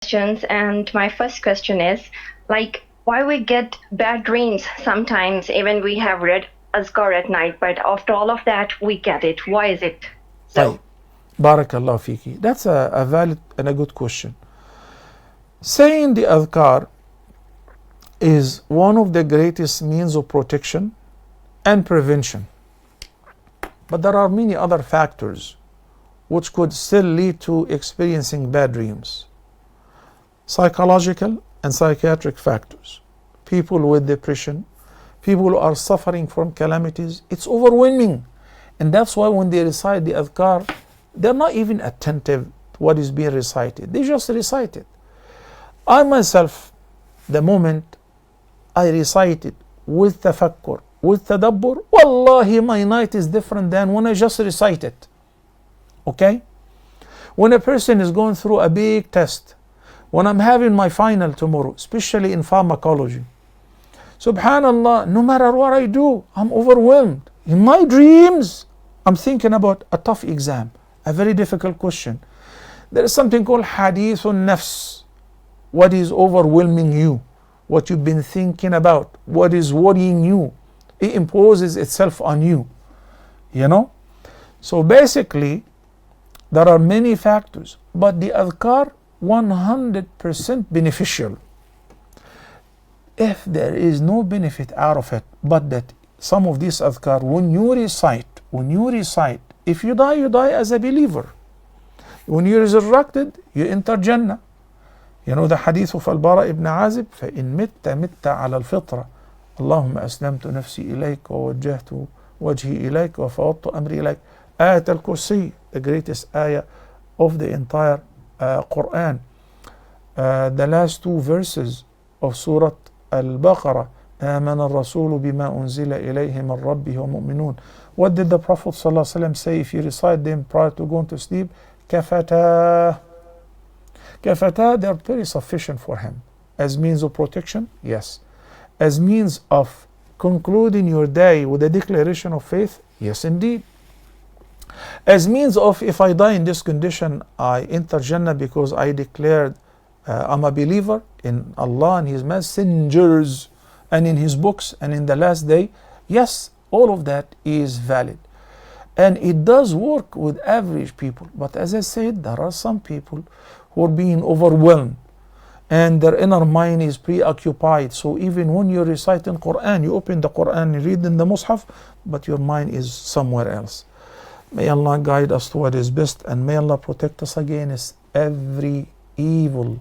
questions, and my first question is like why we get bad dreams sometimes, even we have read Azkar at night, but after all of that we get it. Why is it طيب so? بارك الله فيكي. That's a valid and a good question. Saying the Adhkar is one of the greatest means of protection and prevention. But there are many other factors which could still lead to experiencing bad dreams. Psychological and psychiatric factors. People with depression, people who are suffering from calamities, it's overwhelming. And that's why when they recite the Adhkar, they're not even attentive to what is being recited. They just recite it. I myself, the moment I recite it with tafakkur, with tadabbur, wallahi my night is different than when I just recite it. Okay? When a person is going through a big test, when I'm having my final tomorrow, especially in pharmacology, subhanallah, no matter what I do, I'm overwhelmed. In my dreams, I'm thinking about a tough exam, a very difficult question. There is something called hadithun nafs. What is overwhelming you? What you've been thinking about? What is worrying you? It imposes itself on you. You know? So basically, there are many factors, but the Adhkar 100% beneficial. If there is no benefit out of it, but that some of these Adhkar, when you recite, if you die as a believer. When you're resurrected, you enter Jannah. You know the hadith of Al-Bara ibn Azib, فَإِن مِتَّ مِتَّ عَلَى الْفِطْرَةِ اللهم أسلمت نفسي إليك ووجهت وجهي إليك وفوضت أمري إليك. Ayat al-Kursi, the greatest ayah of the entire Quran. The last two verses of Surah Al-Baqarah, آمن الرسول بما أنزل إليه من ربه ومؤمنون. What did the Prophet ﷺ say if you recite them prior to going to sleep? كفتا. Kafata, they are very sufficient for him. As means of protection, yes. As means of concluding your day with a declaration of faith, yes indeed. As means of, if I die in this condition, I enter Jannah because I declared I'm a believer in Allah and His messengers and in His books and in the last day, yes, all of that is valid. And it does work with average people. But as I said, there are some people who are being overwhelmed and their inner mind is preoccupied. So even when you're reciting Quran, you open the Quran, you read in the Mus'haf, but your mind is somewhere else. May Allah guide us to what is best, and may Allah protect us against every evil